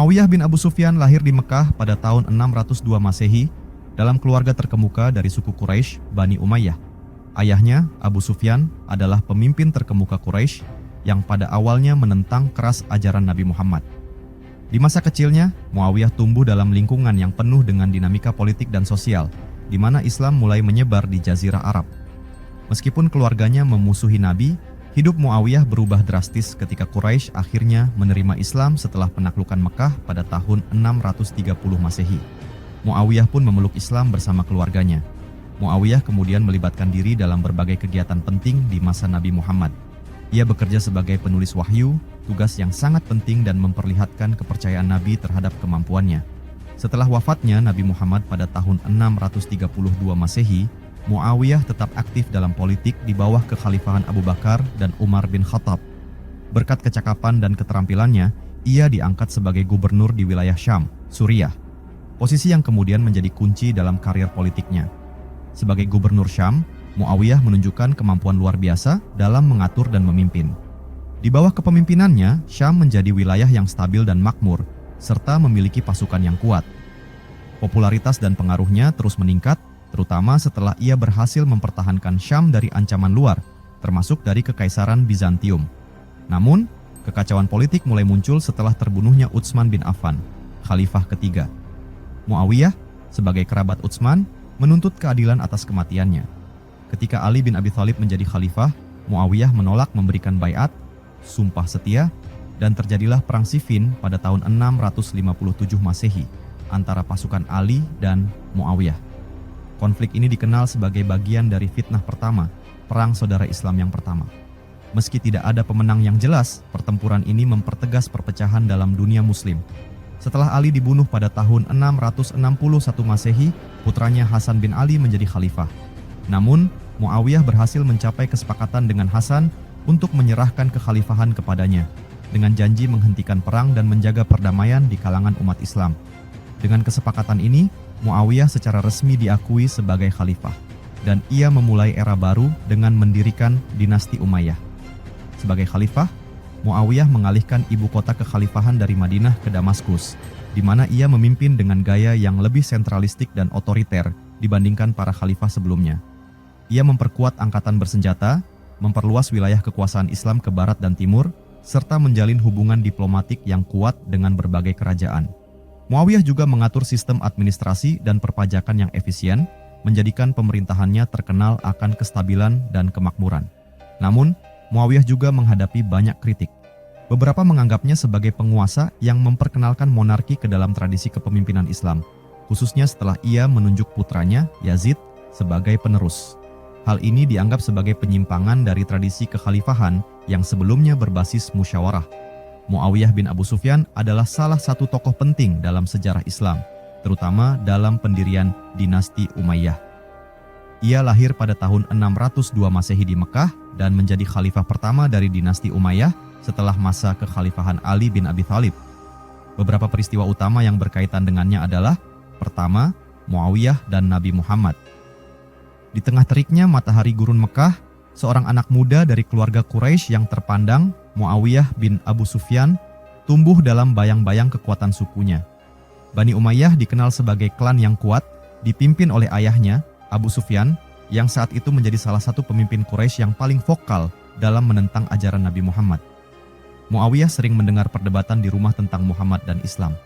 Muawiyah bin Abu Sufyan lahir di Mekah pada tahun 602 Masehi dalam keluarga terkemuka dari suku Quraisy, Bani Umayyah. Ayahnya, Abu Sufyan, adalah pemimpin terkemuka Quraisy yang pada awalnya menentang keras ajaran Nabi Muhammad. Di masa kecilnya, Muawiyah tumbuh dalam lingkungan yang penuh dengan dinamika politik dan sosial, di mana Islam mulai menyebar di Jazirah Arab. Meskipun keluarganya memusuhi Nabi, hidup Muawiyah berubah drastis ketika Quraisy akhirnya menerima Islam setelah penaklukan Mekah pada tahun 630 Masehi. Muawiyah pun memeluk Islam bersama keluarganya. Muawiyah kemudian melibatkan diri dalam berbagai kegiatan penting di masa Nabi Muhammad. Ia bekerja sebagai penulis wahyu, tugas yang sangat penting dan memperlihatkan kepercayaan Nabi terhadap kemampuannya. Setelah wafatnya Nabi Muhammad pada tahun 632 Masehi, Muawiyah tetap aktif dalam politik di bawah kekhalifahan Abu Bakar dan Umar bin Khattab. Berkat kecakapan dan keterampilannya, ia diangkat sebagai gubernur di wilayah Syam, Suriah. Posisi yang kemudian menjadi kunci dalam karir politiknya. Sebagai gubernur Syam, Muawiyah menunjukkan kemampuan luar biasa dalam mengatur dan memimpin. Di bawah kepemimpinannya, Syam menjadi wilayah yang stabil dan makmur, serta memiliki pasukan yang kuat. Popularitas dan pengaruhnya terus meningkat, terutama setelah ia berhasil mempertahankan Syam dari ancaman luar, termasuk dari Kekaisaran Bizantium. Namun, kekacauan politik mulai muncul setelah terbunuhnya Utsman bin Affan, khalifah ketiga. Muawiyah, sebagai kerabat Utsman, menuntut keadilan atas kematiannya. Ketika Ali bin Abi Thalib menjadi khalifah, Muawiyah menolak memberikan baiat, sumpah setia, dan terjadilah Perang Siffin pada tahun 657 Masehi antara pasukan Ali dan Muawiyah. Konflik ini dikenal sebagai bagian dari fitnah pertama, Perang Saudara Islam yang pertama. Meski tidak ada pemenang yang jelas, pertempuran ini mempertegas perpecahan dalam dunia muslim. Setelah Ali dibunuh pada tahun 661 Masehi, putranya Hasan bin Ali menjadi khalifah. Namun, Muawiyah berhasil mencapai kesepakatan dengan Hasan untuk menyerahkan kekhalifahan kepadanya, dengan janji menghentikan perang dan menjaga perdamaian di kalangan umat Islam. Dengan kesepakatan ini, Muawiyah secara resmi diakui sebagai khalifah, dan ia memulai era baru dengan mendirikan dinasti Umayyah. Sebagai khalifah, Muawiyah mengalihkan ibu kota kekhalifahan dari Madinah ke Damaskus, di mana ia memimpin dengan gaya yang lebih sentralistik dan otoriter dibandingkan para khalifah sebelumnya. Ia memperkuat angkatan bersenjata, memperluas wilayah kekuasaan Islam ke barat dan timur, serta menjalin hubungan diplomatik yang kuat dengan berbagai kerajaan. Muawiyah juga mengatur sistem administrasi dan perpajakan yang efisien, menjadikan pemerintahannya terkenal akan kestabilan dan kemakmuran. Namun, Muawiyah juga menghadapi banyak kritik. Beberapa menganggapnya sebagai penguasa yang memperkenalkan monarki ke dalam tradisi kepemimpinan Islam, khususnya setelah ia menunjuk putranya, Yazid, sebagai penerus. Hal ini dianggap sebagai penyimpangan dari tradisi kekhalifahan yang sebelumnya berbasis musyawarah. Muawiyah bin Abu Sufyan adalah salah satu tokoh penting dalam sejarah Islam, terutama dalam pendirian dinasti Umayyah. Ia lahir pada tahun 602 Masehi di Mekah dan menjadi khalifah pertama dari dinasti Umayyah setelah masa kekhalifahan Ali bin Abi Thalib. Beberapa peristiwa utama yang berkaitan dengannya adalah: pertama, Muawiyah dan Nabi Muhammad. Di tengah teriknya matahari gurun Mekah, seorang anak muda dari keluarga Quraisy yang terpandang, Muawiyah bin Abu Sufyan, tumbuh dalam bayang-bayang kekuatan sukunya. Bani Umayyah dikenal sebagai klan yang kuat, dipimpin oleh ayahnya, Abu Sufyan, yang saat itu menjadi salah satu pemimpin Quraisy yang paling vokal dalam menentang ajaran Nabi Muhammad. Muawiyah sering mendengar perdebatan di rumah tentang Muhammad dan Islam.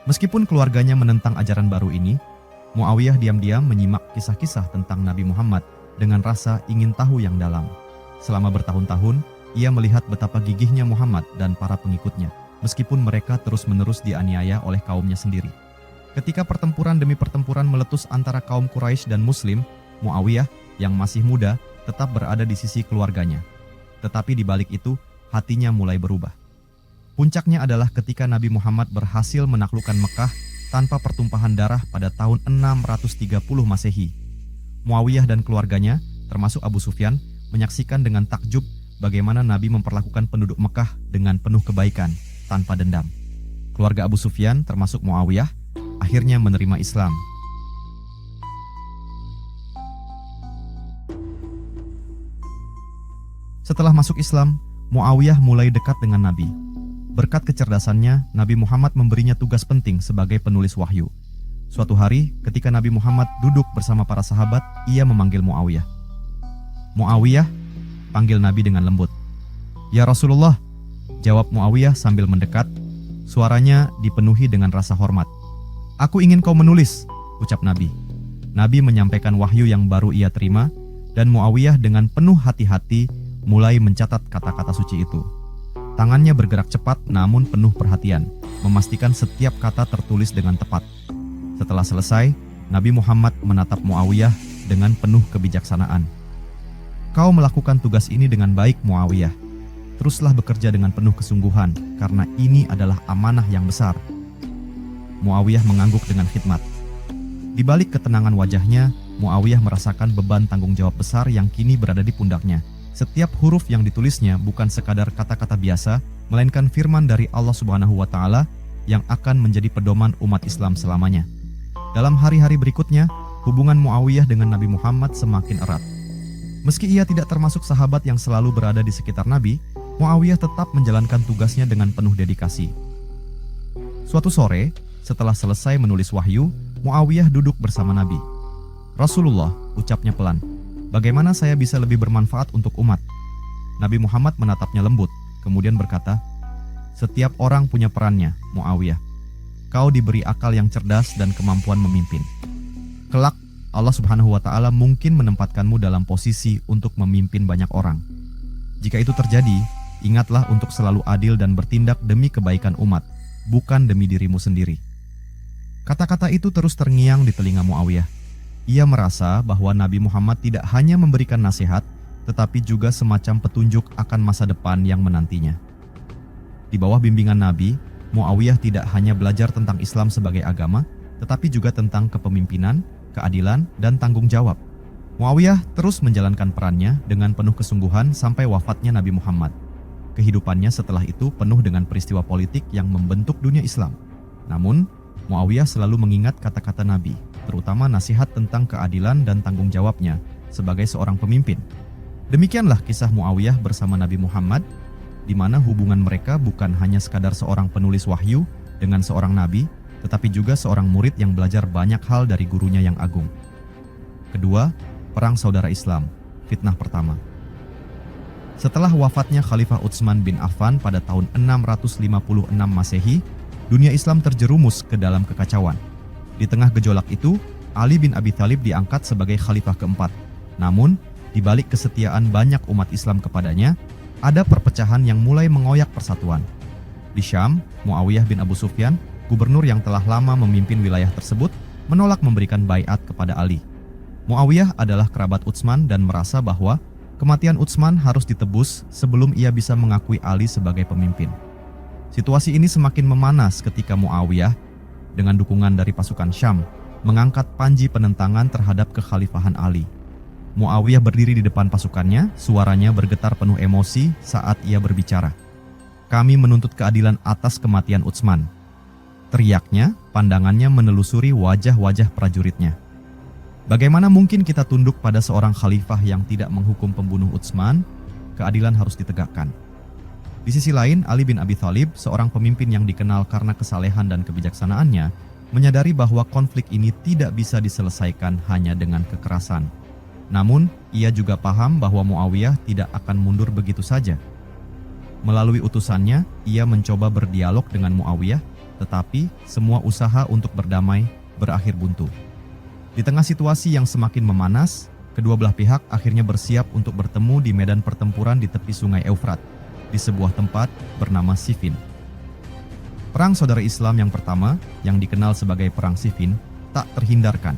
Meskipun keluarganya menentang ajaran baru ini, Muawiyah diam-diam menyimak kisah-kisah tentang Nabi Muhammad dengan rasa ingin tahu yang dalam. Selama bertahun-tahun, ia melihat betapa gigihnya Muhammad dan para pengikutnya, meskipun mereka terus-menerus dianiaya oleh kaumnya sendiri. Ketika pertempuran demi pertempuran meletus antara kaum Quraisy dan Muslim, Muawiyah yang masih muda tetap berada di sisi keluarganya. Tetapi di balik itu, hatinya mulai berubah. Puncaknya adalah ketika Nabi Muhammad berhasil menaklukkan Mekah tanpa pertumpahan darah pada tahun 630 Masehi. Muawiyah dan keluarganya, termasuk Abu Sufyan, menyaksikan dengan takjub bagaimana Nabi memperlakukan penduduk Mekah dengan penuh kebaikan, tanpa dendam. Keluarga Abu Sufyan, termasuk Muawiyah, akhirnya menerima Islam. Setelah masuk Islam, Muawiyah mulai dekat dengan Nabi. Berkat kecerdasannya, Nabi Muhammad memberinya tugas penting sebagai penulis wahyu. Suatu hari, ketika Nabi Muhammad duduk bersama para sahabat, ia memanggil Muawiyah. "Muawiyah," panggil Nabi dengan lembut. "Ya Rasulullah," jawab Muawiyah sambil mendekat. Suaranya dipenuhi dengan rasa hormat. "Aku ingin kau menulis," ucap Nabi. Nabi menyampaikan wahyu yang baru ia terima, dan Muawiyah dengan penuh hati-hati mulai mencatat kata-kata suci itu. Tangannya bergerak cepat namun penuh perhatian, memastikan setiap kata tertulis dengan tepat. Setelah selesai, Nabi Muhammad menatap Muawiyah dengan penuh kebijaksanaan. "Kau melakukan tugas ini dengan baik, Muawiyah. Teruslah bekerja dengan penuh kesungguhan, karena ini adalah amanah yang besar." Muawiyah mengangguk dengan khidmat. Di balik ketenangan wajahnya, Muawiyah merasakan beban tanggung jawab besar yang kini berada di pundaknya. Setiap huruf yang ditulisnya bukan sekadar kata-kata biasa, melainkan firman dari Allah Subhanahu wa Ta'ala yang akan menjadi pedoman umat Islam selamanya. Dalam hari-hari berikutnya, hubungan Muawiyah dengan Nabi Muhammad semakin erat. Meski ia tidak termasuk sahabat yang selalu berada di sekitar Nabi, Muawiyah tetap menjalankan tugasnya dengan penuh dedikasi. Suatu sore, setelah selesai menulis wahyu, Muawiyah duduk bersama Nabi. "Rasulullah," ucapnya pelan, "bagaimana saya bisa lebih bermanfaat untuk umat?" Nabi Muhammad menatapnya lembut, kemudian berkata, "Setiap orang punya perannya, Muawiyah. Kau diberi akal yang cerdas dan kemampuan memimpin. Kelak, Allah Subhanahu wa Ta'ala mungkin menempatkanmu dalam posisi untuk memimpin banyak orang. Jika itu terjadi, ingatlah untuk selalu adil dan bertindak demi kebaikan umat, bukan demi dirimu sendiri." Kata-kata itu terus terngiang di telinga Muawiyah. Ia merasa bahwa Nabi Muhammad tidak hanya memberikan nasihat, tetapi juga semacam petunjuk akan masa depan yang menantinya. Di bawah bimbingan Nabi, Muawiyah tidak hanya belajar tentang Islam sebagai agama, tetapi juga tentang kepemimpinan, keadilan, dan tanggung jawab. Muawiyah terus menjalankan perannya dengan penuh kesungguhan sampai wafatnya Nabi Muhammad. Kehidupannya setelah itu penuh dengan peristiwa politik yang membentuk dunia Islam. Namun, Muawiyah selalu mengingat kata-kata Nabi, terutama nasihat tentang keadilan dan tanggung jawabnya sebagai seorang pemimpin. Demikianlah kisah Muawiyah bersama Nabi Muhammad, di mana hubungan mereka bukan hanya sekadar seorang penulis wahyu dengan seorang nabi, tetapi juga seorang murid yang belajar banyak hal dari gurunya yang agung. Kedua, Perang Saudara Islam, fitnah pertama. Setelah wafatnya Khalifah Utsman bin Affan pada tahun 656 Masehi, dunia Islam terjerumus ke dalam kekacauan. Di tengah gejolak itu, Ali bin Abi Thalib diangkat sebagai khalifah keempat. Namun, di balik kesetiaan banyak umat Islam kepadanya, ada perpecahan yang mulai mengoyak persatuan. Di Syam, Muawiyah bin Abu Sufyan, gubernur yang telah lama memimpin wilayah tersebut, menolak memberikan baiat kepada Ali. Muawiyah adalah kerabat Utsman dan merasa bahwa kematian Utsman harus ditebus sebelum ia bisa mengakui Ali sebagai pemimpin. Situasi ini semakin memanas ketika Muawiyah, dengan dukungan dari pasukan Syam, mengangkat panji penentangan terhadap kekhalifahan Ali. Muawiyah berdiri di depan pasukannya, suaranya bergetar penuh emosi saat ia berbicara. "Kami menuntut keadilan atas kematian Utsman." Teriaknya, pandangannya menelusuri wajah-wajah prajuritnya. Bagaimana mungkin kita tunduk pada seorang khalifah yang tidak menghukum pembunuh Utsman? Keadilan harus ditegakkan. Di sisi lain, Ali bin Abi Thalib, seorang pemimpin yang dikenal karena kesalehan dan kebijaksanaannya, menyadari bahwa konflik ini tidak bisa diselesaikan hanya dengan kekerasan. Namun, ia juga paham bahwa Muawiyah tidak akan mundur begitu saja. Melalui utusannya, ia mencoba berdialog dengan Muawiyah, tetapi semua usaha untuk berdamai berakhir buntu. Di tengah situasi yang semakin memanas, kedua belah pihak akhirnya bersiap untuk bertemu di medan pertempuran di tepi sungai Eufrat, di sebuah tempat bernama Siffin. Perang Saudara Islam yang pertama, yang dikenal sebagai Perang Siffin, tak terhindarkan.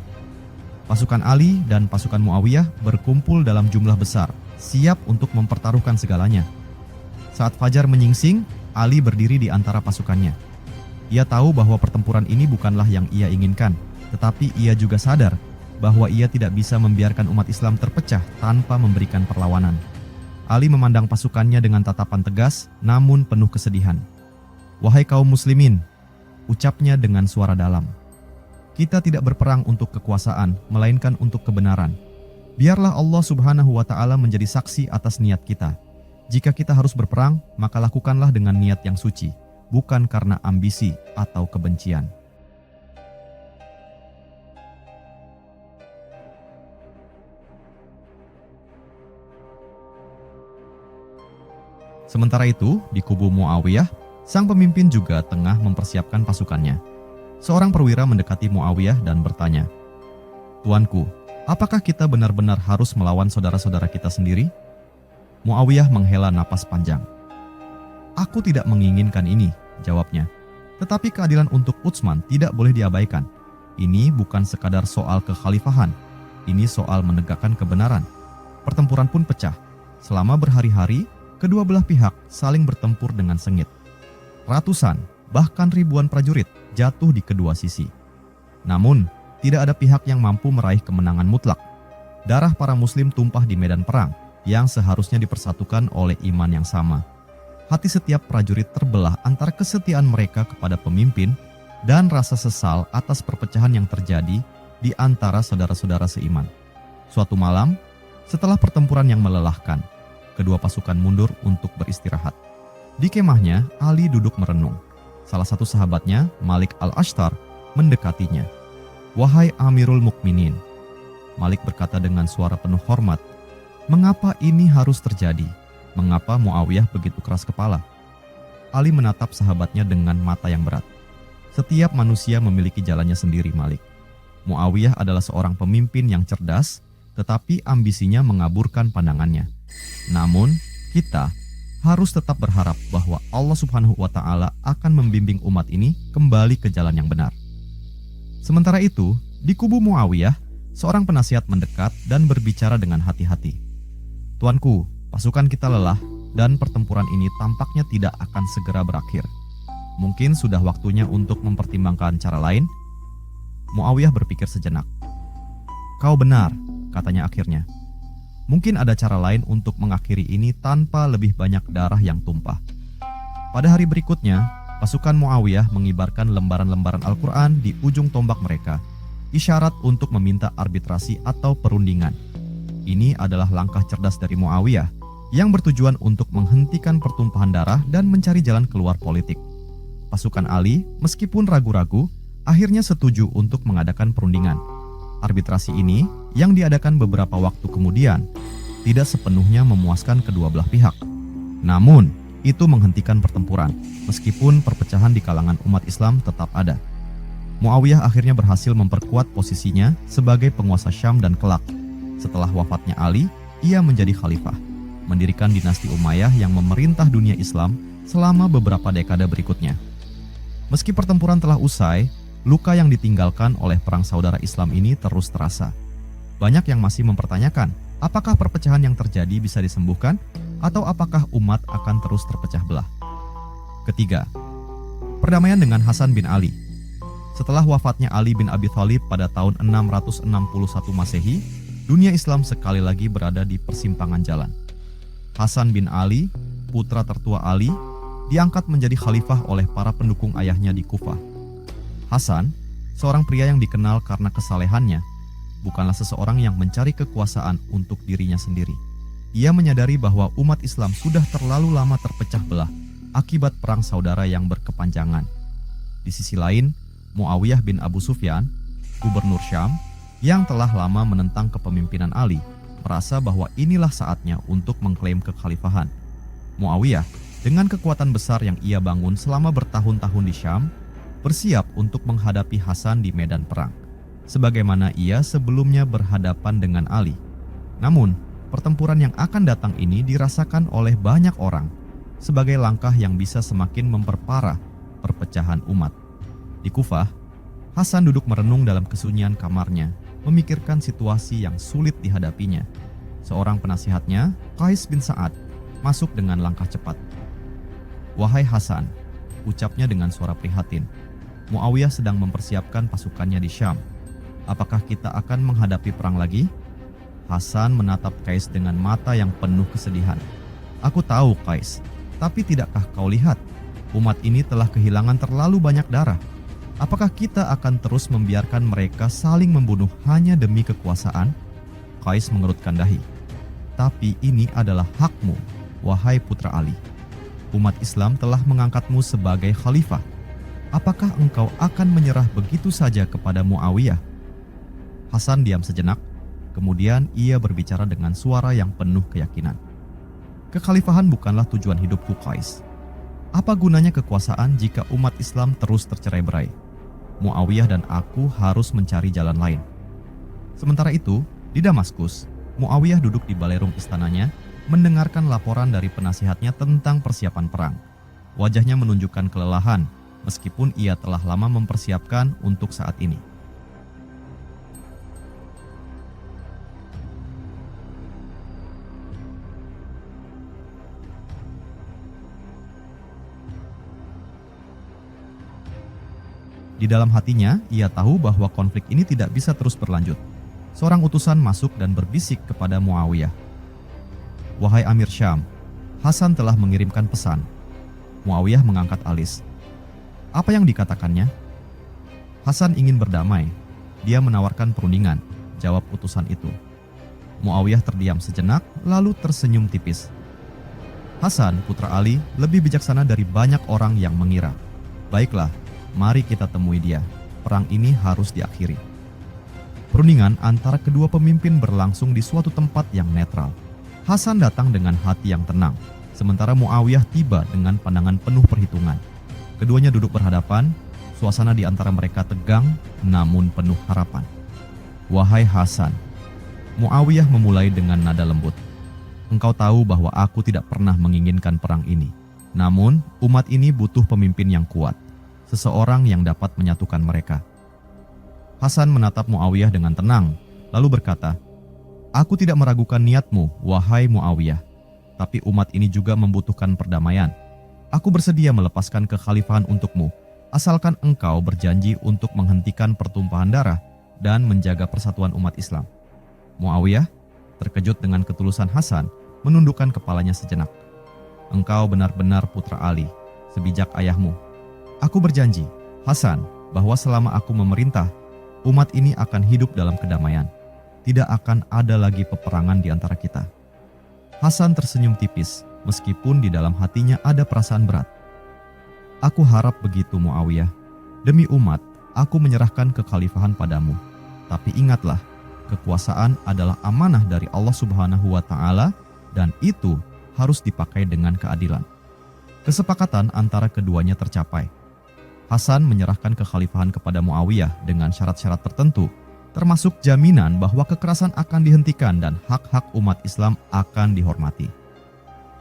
Pasukan Ali dan pasukan Muawiyah berkumpul dalam jumlah besar, siap untuk mempertaruhkan segalanya. Saat fajar menyingsing, Ali berdiri di antara pasukannya. Ia tahu bahwa pertempuran ini bukanlah yang ia inginkan, tetapi ia juga sadar bahwa ia tidak bisa membiarkan umat Islam terpecah tanpa memberikan perlawanan. Ali memandang pasukannya dengan tatapan tegas, namun penuh kesedihan. "Wahai kaum muslimin," ucapnya dengan suara dalam, "kita tidak berperang untuk kekuasaan, melainkan untuk kebenaran. Biarlah Allah Subhanahu wa Ta'ala menjadi saksi atas niat kita. Jika kita harus berperang, maka lakukanlah dengan niat yang suci. bukan karena ambisi atau kebencian. Sementara itu, di kubu Muawiyah, sang pemimpin juga tengah mempersiapkan pasukannya. Seorang perwira mendekati Muawiyah dan bertanya, "Tuanku, apakah kita benar-benar harus melawan saudara-saudara kita sendiri?" Muawiyah menghela napas panjang. "Aku tidak menginginkan ini," jawabnya. "Tetapi keadilan untuk Utsman tidak boleh diabaikan. Ini bukan sekadar soal kekhalifahan, ini soal menegakkan kebenaran." Pertempuran pun pecah. Selama berhari-hari, kedua belah pihak saling bertempur dengan sengit. Ratusan, bahkan ribuan prajurit jatuh di kedua sisi. Namun, tidak ada pihak yang mampu meraih kemenangan mutlak. Darah para muslim tumpah di medan perang yang seharusnya dipersatukan oleh iman yang sama. Hati setiap prajurit terbelah antara kesetiaan mereka kepada pemimpin dan rasa sesal atas perpecahan yang terjadi di antara saudara-saudara seiman. Suatu malam, setelah pertempuran yang melelahkan, kedua pasukan mundur untuk beristirahat. Di kemahnya, Ali duduk merenung. Salah satu sahabatnya, Malik al-Ashtar, mendekatinya. "Wahai Amirul Mukminin," Malik berkata dengan suara penuh hormat, "mengapa ini harus terjadi? Mengapa Muawiyah begitu keras kepala?" Ali menatap sahabatnya dengan mata yang berat. "Setiap manusia memiliki jalannya sendiri, Malik. Muawiyah adalah seorang pemimpin yang cerdas, tetapi ambisinya mengaburkan pandangannya. Namun, kita harus tetap berharap bahwa Allah Subhanahu wa Ta'ala akan membimbing umat ini kembali ke jalan yang benar." Sementara itu, di kubu Muawiyah, seorang penasihat mendekat dan berbicara dengan hati-hati. "Tuanku, pasukan kita lelah dan pertempuran ini tampaknya tidak akan segera berakhir. Mungkin sudah waktunya untuk mempertimbangkan cara lain." Muawiyah berpikir sejenak. "Kau benar," katanya akhirnya. "Mungkin ada cara lain untuk mengakhiri ini tanpa lebih banyak darah yang tumpah." Pada hari berikutnya, pasukan Muawiyah mengibarkan lembaran-lembaran Al-Quran di ujung tombak mereka, isyarat untuk meminta arbitrasi atau perundingan. Ini adalah langkah cerdas dari Muawiyah yang bertujuan untuk menghentikan pertumpahan darah dan mencari jalan keluar politik. Pasukan Ali, meskipun ragu-ragu, akhirnya setuju untuk mengadakan perundingan. Arbitrasi ini, yang diadakan beberapa waktu kemudian, tidak sepenuhnya memuaskan kedua belah pihak. Namun, itu menghentikan pertempuran, meskipun perpecahan di kalangan umat Islam tetap ada. Muawiyah akhirnya berhasil memperkuat posisinya sebagai penguasa Syam dan kelak. Setelah wafatnya Ali, ia menjadi khalifah, mendirikan dinasti Umayyah yang memerintah dunia Islam selama beberapa dekade berikutnya. Meski pertempuran telah usai, luka yang ditinggalkan oleh perang saudara Islam ini terus terasa. Banyak yang masih mempertanyakan, apakah perpecahan yang terjadi bisa disembuhkan, atau apakah umat akan terus terpecah belah. Ketiga, perdamaian dengan Hasan bin Ali. Setelah wafatnya Ali bin Abi Thalib pada tahun 661 Masehi, dunia Islam sekali lagi berada di persimpangan jalan. Hasan bin Ali, putra tertua Ali, diangkat menjadi khalifah oleh para pendukung ayahnya di Kufah. Hasan, seorang pria yang dikenal karena kesalehannya, bukanlah seseorang yang mencari kekuasaan untuk dirinya sendiri. Ia menyadari bahwa umat Islam sudah terlalu lama terpecah belah akibat perang saudara yang berkepanjangan. Di sisi lain, Muawiyah bin Abu Sufyan, gubernur Syam, yang telah lama menentang kepemimpinan Ali, merasa bahwa inilah saatnya untuk mengklaim kekhalifahan. Muawiyah, dengan kekuatan besar yang ia bangun selama bertahun-tahun di Syam, bersiap untuk menghadapi Hasan di medan perang, sebagaimana ia sebelumnya berhadapan dengan Ali. Namun, pertempuran yang akan datang ini dirasakan oleh banyak orang sebagai langkah yang bisa semakin memperparah perpecahan umat. Di Kufah, Hasan duduk merenung dalam kesunyian kamarnya, memikirkan situasi yang sulit dihadapinya. Seorang penasihatnya, Qais bin Sa'ad, masuk dengan langkah cepat. "Wahai Hasan," ucapnya dengan suara prihatin, "Muawiyah sedang mempersiapkan pasukannya di Syam. Apakah kita akan menghadapi perang lagi?" Hasan menatap Qais dengan mata yang penuh kesedihan. "Aku tahu, Qais, tapi tidakkah kau lihat? Umat ini telah kehilangan terlalu banyak darah. Apakah kita akan terus membiarkan mereka saling membunuh hanya demi kekuasaan?" Qais mengerutkan dahi. "Tapi ini adalah hakmu, wahai putra Ali." umat Islam telah mengangkatmu sebagai khalifah. Apakah engkau akan menyerah begitu saja kepada Muawiyah?" Hasan diam sejenak, kemudian ia berbicara dengan suara yang penuh keyakinan. "Kekhalifahan bukanlah tujuan hidupku, Qais. Apa gunanya kekuasaan jika umat Islam terus tercerai-berai? Muawiyah dan aku harus mencari jalan lain." Sementara itu, di Damaskus, Muawiyah duduk di balerung istananya mendengarkan laporan dari penasihatnya tentang persiapan perang. Wajahnya menunjukkan kelelahan, meskipun ia telah lama mempersiapkan untuk saat ini. Di dalam hatinya, ia tahu bahwa konflik ini tidak bisa terus berlanjut. Seorang utusan masuk dan berbisik kepada Muawiyah. "Wahai Amir Syam, Hasan telah mengirimkan pesan." Muawiyah mengangkat alis. "Apa yang dikatakannya?" "Hasan ingin berdamai. Dia menawarkan perundingan," jawab utusan itu. Muawiyah terdiam sejenak, lalu tersenyum tipis. Hasan, putra Ali, lebih bijaksana dari banyak orang yang mengira. "Baiklah, mari kita temui dia. Perang ini harus diakhiri." Perundingan antara kedua pemimpin berlangsung di suatu tempat yang netral. Hasan datang dengan hati yang tenang, sementara Muawiyah tiba dengan pandangan penuh perhitungan. Keduanya duduk berhadapan, suasana di antara mereka tegang namun penuh harapan. "Wahai Hasan," Muawiyah memulai dengan nada lembut, "engkau tahu bahwa aku tidak pernah menginginkan perang ini. Namun, umat ini butuh pemimpin yang kuat, seseorang yang dapat menyatukan mereka." Hasan menatap Muawiyah dengan tenang, lalu berkata, "Aku tidak meragukan niatmu, wahai Muawiyah. Tapi umat ini juga membutuhkan perdamaian. Aku bersedia melepaskan kekhalifahan untukmu, asalkan engkau berjanji untuk menghentikan pertumpahan darah dan menjaga persatuan umat Islam." Muawiyah, terkejut dengan ketulusan Hasan, menundukkan kepalanya sejenak. "Engkau benar-benar putra Ali, sebijak ayahmu. Aku berjanji, Hasan, bahwa selama aku memerintah, umat ini akan hidup dalam kedamaian. Tidak akan ada lagi peperangan di antara kita." Hasan tersenyum tipis, meskipun di dalam hatinya ada perasaan berat. "Aku harap begitu, Muawiyah. Demi umat, aku menyerahkan kekhalifahan padamu. Tapi ingatlah, kekuasaan adalah amanah dari Allah Subhanahu wa Ta'ala, dan itu harus dipakai dengan keadilan." Kesepakatan antara keduanya tercapai. Hasan menyerahkan kekhalifahan kepada Muawiyah dengan syarat-syarat tertentu, termasuk jaminan bahwa kekerasan akan dihentikan dan hak-hak umat Islam akan dihormati.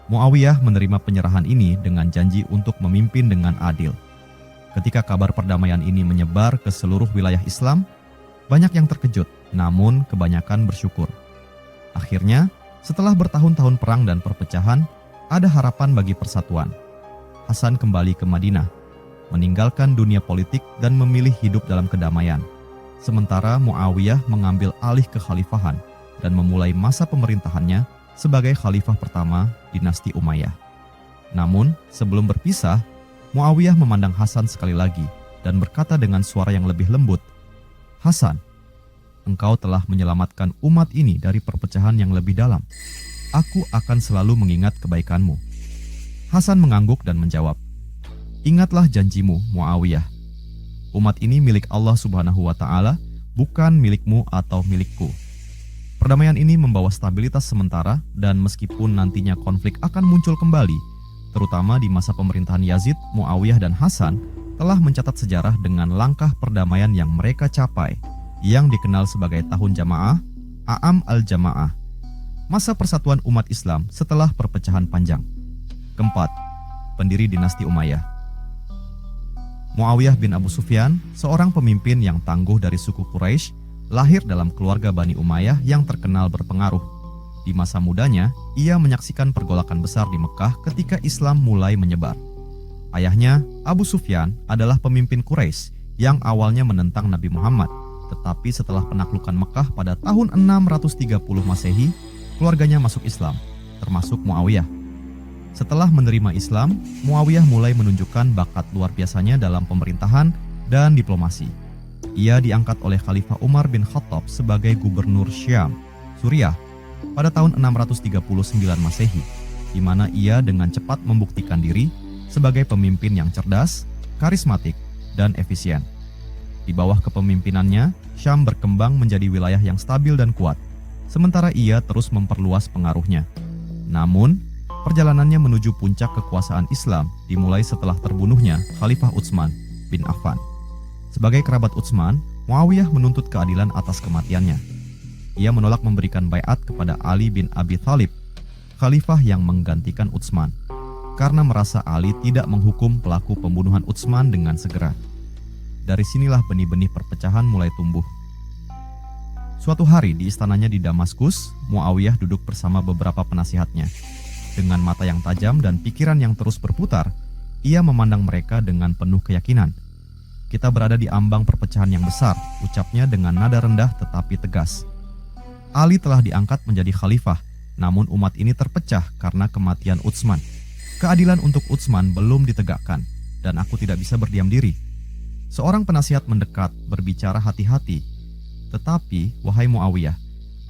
Muawiyah menerima penyerahan ini dengan janji untuk memimpin dengan adil. Ketika kabar perdamaian ini menyebar ke seluruh wilayah Islam, banyak yang terkejut, namun kebanyakan bersyukur. Akhirnya, setelah bertahun-tahun perang dan perpecahan, ada harapan bagi persatuan. Hasan kembali ke Madinah, meninggalkan dunia politik dan memilih hidup dalam kedamaian. Sementara Muawiyah mengambil alih kekhalifahan dan memulai masa pemerintahannya sebagai khalifah pertama dinasti Umayyah. Namun, sebelum berpisah, Muawiyah memandang Hasan sekali lagi dan berkata dengan suara yang lebih lembut, "Hasan, engkau telah menyelamatkan umat ini dari perpecahan yang lebih dalam. Aku akan selalu mengingat kebaikanmu." Hasan mengangguk dan menjawab, "Ingatlah janjimu, Muawiyah. Umat ini milik Allah Subhanahu wa Ta'ala, bukan milikmu atau milikku." Perdamaian ini membawa stabilitas sementara, dan meskipun nantinya konflik akan muncul kembali, terutama di masa pemerintahan Yazid, Muawiyah dan Hasan telah mencatat sejarah dengan langkah perdamaian yang mereka capai, yang dikenal sebagai Tahun Jamaah, A'am al-Jamaah, masa persatuan umat Islam setelah perpecahan panjang. Keempat, pendiri dinasti Umayyah. Muawiyah bin Abu Sufyan, seorang pemimpin yang tangguh dari suku Quraisy, lahir dalam keluarga Bani Umayyah yang terkenal berpengaruh. Di masa mudanya, ia menyaksikan pergolakan besar di Mekah ketika Islam mulai menyebar. Ayahnya, Abu Sufyan, adalah pemimpin Quraisy yang awalnya menentang Nabi Muhammad, tetapi setelah penaklukan Mekah pada tahun 630 Masehi, keluarganya masuk Islam, termasuk Muawiyah. Setelah menerima Islam, Muawiyah mulai menunjukkan bakat luar biasanya dalam pemerintahan dan diplomasi. Ia diangkat oleh Khalifah Umar bin Khattab sebagai gubernur Syam, Suriah, pada tahun 639 Masehi. di mana ia dengan cepat membuktikan diri sebagai pemimpin yang cerdas, karismatik, dan efisien. Di bawah kepemimpinannya, Syam berkembang menjadi wilayah yang stabil dan kuat, sementara ia terus memperluas pengaruhnya. Namun, perjalanannya menuju puncak kekuasaan Islam dimulai setelah terbunuhnya Khalifah Utsman bin Affan. Sebagai kerabat Utsman, Muawiyah menuntut keadilan atas kematiannya. Ia menolak memberikan baiat kepada Ali bin Abi Thalib, khalifah yang menggantikan Utsman, karena merasa Ali tidak menghukum pelaku pembunuhan Utsman dengan segera. Dari sinilah benih-benih perpecahan mulai tumbuh. Suatu hari di istananya di Damaskus, Muawiyah duduk bersama beberapa penasihatnya. Dengan mata yang tajam dan pikiran yang terus berputar, ia memandang mereka dengan penuh keyakinan. "Kita berada di ambang perpecahan yang besar," ucapnya dengan nada rendah tetapi tegas. Ali telah diangkat menjadi khalifah, namun umat ini terpecah karena kematian Utsman. Keadilan untuk Utsman belum ditegakkan, dan aku tidak bisa berdiam diri. Seorang penasihat mendekat berbicara hati-hati. "Tetapi, wahai Muawiyah,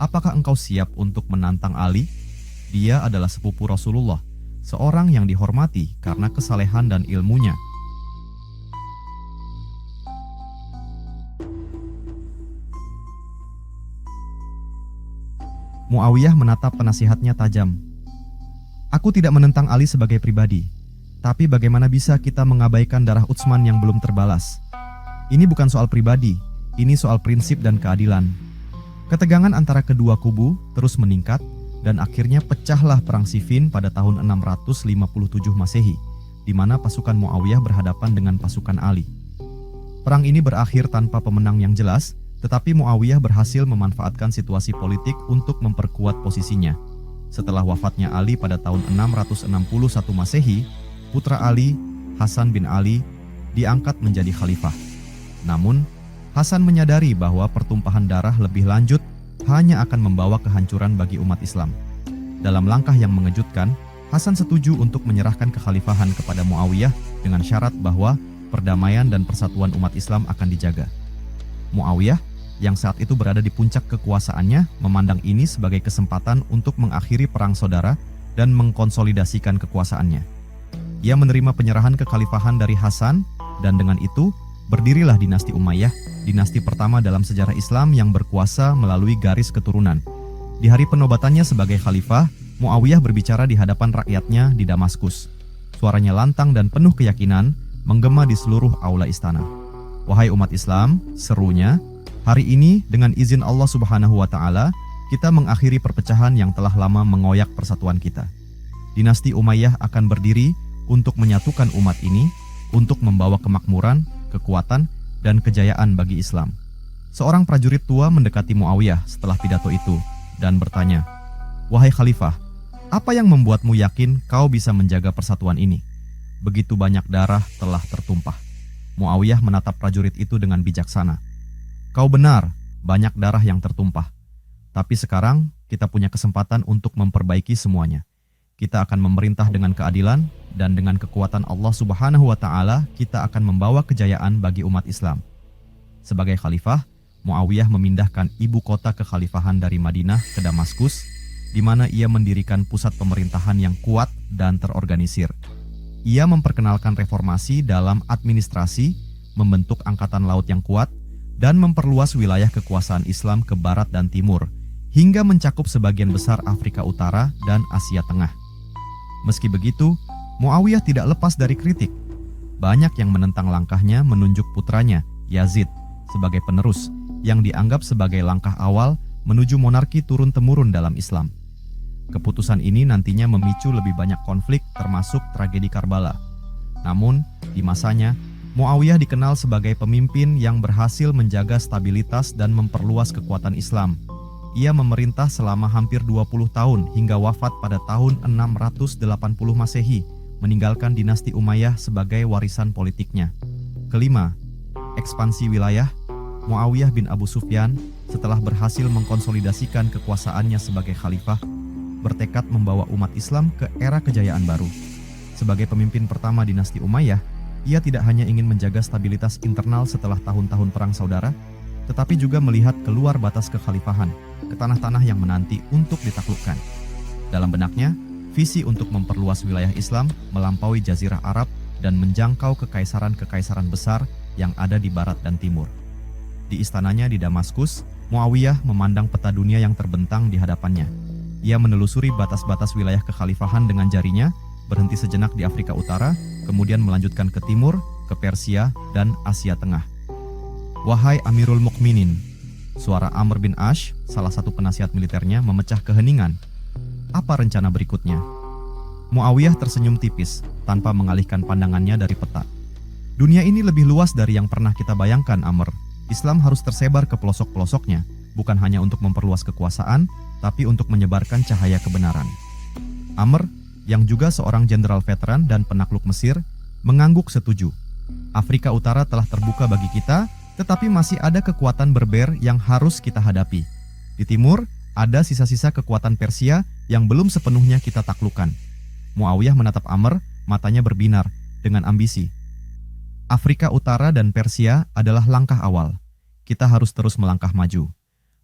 apakah engkau siap untuk menantang Ali? Dia adalah sepupu Rasulullah, seorang yang dihormati karena kesalehan dan ilmunya." Muawiyah menatap penasihatnya tajam. "Aku tidak menentang Ali sebagai pribadi, tapi bagaimana bisa kita mengabaikan darah Utsman yang belum terbalas? Ini bukan soal pribadi, ini soal prinsip dan keadilan." Ketegangan antara kedua kubu terus meningkat dan akhirnya pecahlah perang Siffin pada tahun 657 Masehi, di mana pasukan Muawiyah berhadapan dengan pasukan Ali. Perang ini berakhir tanpa pemenang yang jelas, tetapi Muawiyah berhasil memanfaatkan situasi politik untuk memperkuat posisinya. Setelah wafatnya Ali pada tahun 661 Masehi, putra Ali, Hasan bin Ali, diangkat menjadi khalifah. Namun, Hasan menyadari bahwa pertumpahan darah lebih lanjut hanya akan membawa kehancuran bagi umat Islam. Dalam langkah yang mengejutkan, Hasan setuju untuk menyerahkan kekhalifahan kepada Muawiyah dengan syarat bahwa perdamaian dan persatuan umat Islam akan dijaga. Muawiyah yang saat itu berada di puncak kekuasaannya memandang ini sebagai kesempatan untuk mengakhiri perang saudara dan mengkonsolidasikan kekuasaannya. Ia menerima penyerahan kekhalifahan dari Hasan, dan dengan itu berdirilah dinasti Umayyah, dinasti pertama dalam sejarah Islam yang berkuasa melalui garis keturunan. Di hari penobatannya sebagai khalifah, Muawiyah berbicara di hadapan rakyatnya di Damaskus. Suaranya lantang dan penuh keyakinan menggema di seluruh aula istana. "Wahai umat Islam," serunya, "hari ini dengan izin Allah Subhanahu wa Ta'ala, kita mengakhiri perpecahan yang telah lama mengoyak persatuan kita. Dinasti Umayyah akan berdiri untuk menyatukan umat ini, untuk membawa kemakmuran, kekuatan, dan kejayaan bagi Islam." Seorang prajurit tua mendekati Muawiyah setelah pidato itu dan bertanya, "Wahai Khalifah, apa yang membuatmu yakin kau bisa menjaga persatuan ini? Begitu banyak darah telah tertumpah." Muawiyah menatap prajurit itu dengan bijaksana. "Kau benar, banyak darah yang tertumpah. Tapi sekarang kita punya kesempatan untuk memperbaiki semuanya. Kita akan memerintah dengan keadilan, dan dengan kekuatan Allah Subhanahu wa Ta'ala kita akan membawa kejayaan bagi umat Islam." Sebagai khalifah, Muawiyah memindahkan ibu kota kekhalifahan dari Madinah ke Damaskus, di mana ia mendirikan pusat pemerintahan yang kuat dan terorganisir. Ia memperkenalkan reformasi dalam administrasi, membentuk angkatan laut yang kuat, dan memperluas wilayah kekuasaan Islam ke barat dan timur, hingga mencakup sebagian besar Afrika Utara dan Asia Tengah. Meski begitu, Muawiyah tidak lepas dari kritik. Banyak yang menentang langkahnya menunjuk putranya, Yazid, sebagai penerus, yang dianggap sebagai langkah awal menuju monarki turun-temurun dalam Islam. Keputusan ini nantinya memicu lebih banyak konflik, termasuk tragedi Karbala. Namun, di masanya, Muawiyah dikenal sebagai pemimpin yang berhasil menjaga stabilitas dan memperluas kekuatan Islam. Ia memerintah selama hampir 20 tahun hingga wafat pada tahun 680 Masehi, meninggalkan dinasti Umayyah sebagai warisan politiknya. Kelima, ekspansi wilayah. Muawiyah bin Abu Sufyan setelah berhasil mengkonsolidasikan kekuasaannya sebagai khalifah, bertekad membawa umat Islam ke era kejayaan baru. Sebagai pemimpin pertama dinasti Umayyah, ia tidak hanya ingin menjaga stabilitas internal setelah tahun-tahun perang saudara, tetapi juga melihat keluar batas kekhalifahan, ke tanah-tanah yang menanti untuk ditaklukkan. Dalam benaknya, visi untuk memperluas wilayah Islam melampaui Jazirah Arab dan menjangkau kekaisaran-kekaisaran besar yang ada di barat dan timur. Di istananya di Damaskus, Muawiyah memandang peta dunia yang terbentang di hadapannya. Ia menelusuri batas-batas wilayah kekhalifahan dengan jarinya, berhenti sejenak di Afrika Utara, kemudian melanjutkan ke timur, ke Persia, dan Asia Tengah. "Wahai Amirul Mukminin," suara Amr bin Ash, salah satu penasihat militernya, memecah keheningan. "Apa rencana berikutnya?" Muawiyah tersenyum tipis, tanpa mengalihkan pandangannya dari peta. "Dunia ini lebih luas dari yang pernah kita bayangkan, Amr. Islam harus tersebar ke pelosok-pelosoknya, bukan hanya untuk memperluas kekuasaan, tapi untuk menyebarkan cahaya kebenaran." Amr, yang juga seorang jenderal veteran dan penakluk Mesir, mengangguk setuju. "Afrika Utara telah terbuka bagi kita, tetapi masih ada kekuatan Berber yang harus kita hadapi. Di timur, ada sisa-sisa kekuatan Persia yang belum sepenuhnya kita taklukkan." Muawiyah menatap Amr, matanya berbinar dengan ambisi. "Afrika Utara dan Persia adalah langkah awal. Kita harus terus melangkah maju.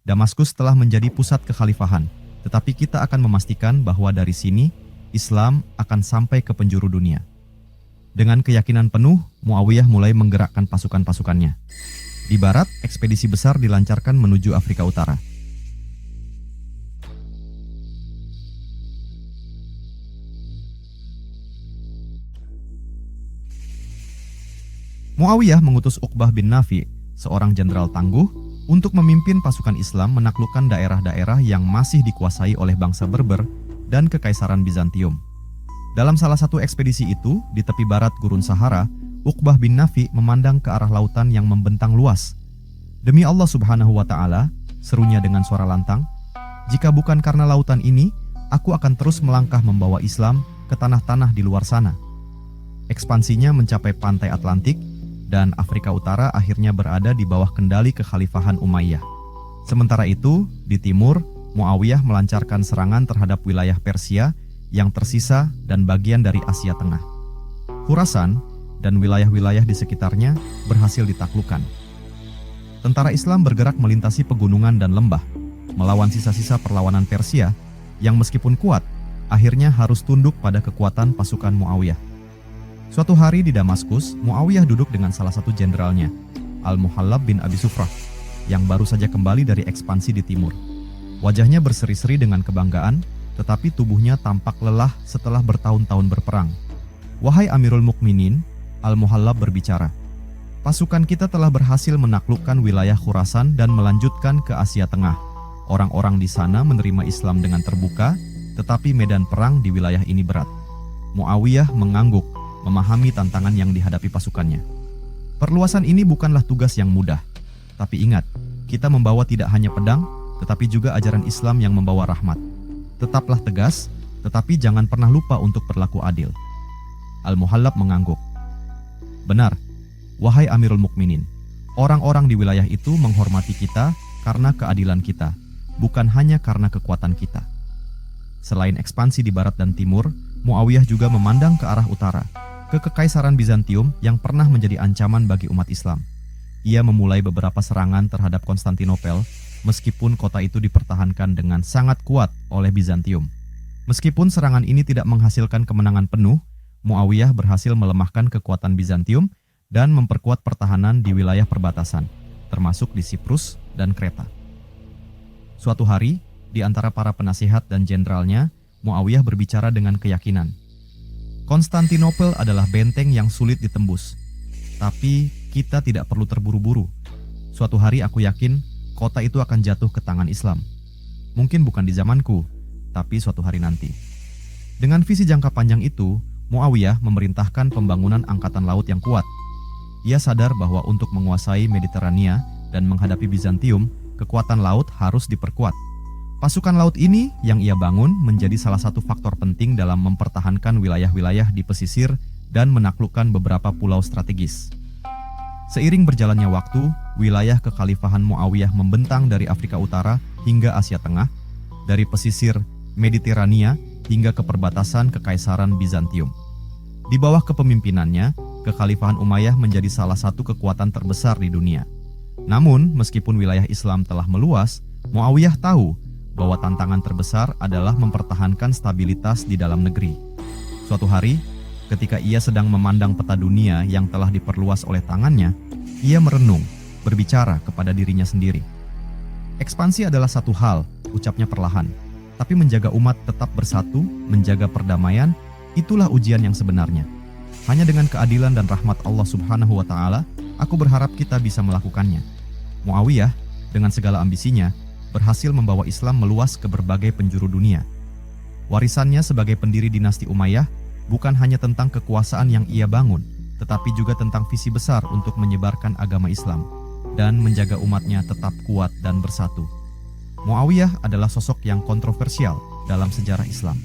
Damaskus telah menjadi pusat kekhalifahan, tetapi kita akan memastikan bahwa dari sini, Islam akan sampai ke penjuru dunia." Dengan keyakinan penuh, Muawiyah mulai menggerakkan pasukan-pasukannya. Di barat, ekspedisi besar dilancarkan menuju Afrika Utara. Muawiyah mengutus Uqbah bin Nafi, seorang jenderal tangguh, untuk memimpin pasukan Islam menaklukkan daerah-daerah yang masih dikuasai oleh bangsa Berber dan Kekaisaran Bizantium. Dalam salah satu ekspedisi itu, di tepi barat Gurun Sahara, Uqbah bin Nafi memandang ke arah lautan yang membentang luas. "Demi Allah Subhanahu wa Ta'ala," serunya dengan suara lantang, "jika bukan karena lautan ini, aku akan terus melangkah membawa Islam ke tanah-tanah di luar sana." Ekspansinya mencapai pantai Atlantik, dan Afrika Utara akhirnya berada di bawah kendali kekhalifahan Umayyah. Sementara itu, di timur, Muawiyah melancarkan serangan terhadap wilayah Persia yang tersisa dan bagian dari Asia Tengah. Khurasan dan wilayah-wilayah di sekitarnya berhasil ditaklukkan. Tentara Islam bergerak melintasi pegunungan dan lembah, melawan sisa-sisa perlawanan Persia yang meskipun kuat, akhirnya harus tunduk pada kekuatan pasukan Muawiyah. Suatu hari di Damaskus, Muawiyah duduk dengan salah satu jenderalnya, Al-Muhallab bin Abi Sufrah, yang baru saja kembali dari ekspansi di timur. Wajahnya berseri-seri dengan kebanggaan, tetapi tubuhnya tampak lelah setelah bertahun-tahun berperang. "Wahai Amirul Mukminin," Al-Muhallab berbicara, "pasukan kita telah berhasil menaklukkan wilayah Khurasan dan melanjutkan ke Asia Tengah. Orang-orang di sana menerima Islam dengan terbuka, tetapi medan perang di wilayah ini berat." Muawiyah mengangguk, memahami tantangan yang dihadapi pasukannya. "Perluasan ini bukanlah tugas yang mudah. Tapi ingat, kita membawa tidak hanya pedang, tetapi juga ajaran Islam yang membawa rahmat. Tetaplah tegas, tetapi jangan pernah lupa untuk berlaku adil." Al-Muhallab mengangguk. "Benar, wahai Amirul Mukminin. Orang-orang di wilayah itu menghormati kita karena keadilan kita, bukan hanya karena kekuatan kita." Selain ekspansi di barat dan timur, Muawiyah juga memandang ke arah utara, ke Kekaisaran Bizantium yang pernah menjadi ancaman bagi umat Islam. Ia memulai beberapa serangan terhadap Konstantinopel, meskipun kota itu dipertahankan dengan sangat kuat oleh Bizantium. Meskipun serangan ini tidak menghasilkan kemenangan penuh, Muawiyah berhasil melemahkan kekuatan Bizantium dan memperkuat pertahanan di wilayah perbatasan, termasuk di Siprus dan Kreta. Suatu hari, di antara para penasihat dan jenderalnya, Muawiyah berbicara dengan keyakinan. "Konstantinopel adalah benteng yang sulit ditembus. Tapi kita tidak perlu terburu-buru. Suatu hari aku yakin kota itu akan jatuh ke tangan Islam. Mungkin bukan di zamanku, tapi suatu hari nanti." Dengan visi jangka panjang itu, Muawiyah memerintahkan pembangunan angkatan laut yang kuat. Ia sadar bahwa untuk menguasai Mediterania dan menghadapi Bizantium, kekuatan laut harus diperkuat. Pasukan laut ini yang ia bangun menjadi salah satu faktor penting dalam mempertahankan wilayah-wilayah di pesisir dan menaklukkan beberapa pulau strategis. Seiring berjalannya waktu, wilayah kekhalifahan Muawiyah membentang dari Afrika Utara hingga Asia Tengah, dari pesisir Mediterania hingga ke perbatasan Kekaisaran Bizantium. Di bawah kepemimpinannya, kekhalifahan Umayyah menjadi salah satu kekuatan terbesar di dunia. Namun, meskipun wilayah Islam telah meluas, Muawiyah tahu bahwa tantangan terbesar adalah mempertahankan stabilitas di dalam negeri. Suatu hari, ketika ia sedang memandang peta dunia yang telah diperluas oleh tangannya, ia merenung, berbicara kepada dirinya sendiri. Ekspansi adalah satu hal, ucapnya perlahan. Tapi menjaga umat tetap bersatu, menjaga perdamaian, itulah ujian yang sebenarnya. Hanya dengan keadilan dan rahmat Allah Subhanahu wa Ta'ala, aku berharap kita bisa melakukannya. Muawiyah, dengan segala ambisinya, berhasil membawa Islam meluas ke berbagai penjuru dunia. Warisannya sebagai pendiri dinasti Umayyah bukan hanya tentang kekuasaan yang ia bangun, tetapi juga tentang visi besar untuk menyebarkan agama Islam dan menjaga umatnya tetap kuat dan bersatu. Muawiyah adalah sosok yang kontroversial dalam sejarah Islam.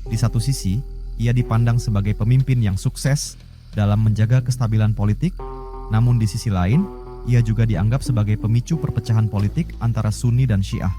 Di satu sisi, ia dipandang sebagai pemimpin yang sukses dalam menjaga kestabilan politik, namun di sisi lain, ia juga dianggap sebagai pemicu perpecahan politik antara Sunni dan Syiah.